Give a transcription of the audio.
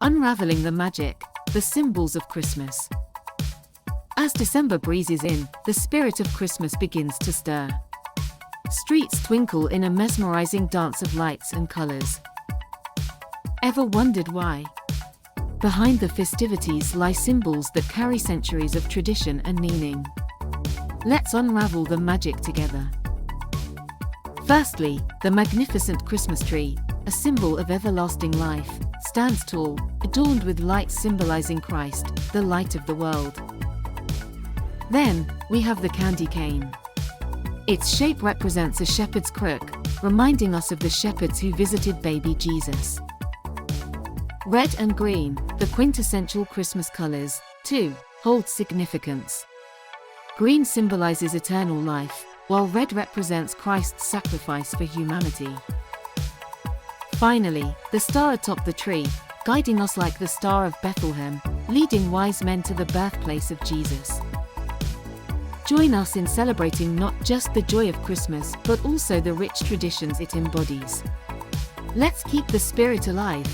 Unraveling the magic, the symbols of Christmas. As December breezes in, the spirit of Christmas begins to stir. Streets twinkle in a mesmerizing dance of lights and colors. Ever wondered why? Behind the festivities lie symbols that carry centuries of tradition and meaning. Let's unravel the magic together. Firstly, the magnificent Christmas tree, a symbol of everlasting life, stands tall, adorned with lights symbolizing Christ, the light of the world. Then, we have the candy cane. Its shape represents a shepherd's crook, reminding us of the shepherds who visited baby Jesus. Red and green, the quintessential Christmas colors, too, hold significance. Green symbolizes eternal life, while red represents Christ's sacrifice for humanity. Finally, the star atop the tree, guiding us like the Star of Bethlehem, leading wise men to the birthplace of Jesus. Join us in celebrating not just the joy of Christmas, but also the rich traditions it embodies. Let's keep the spirit alive.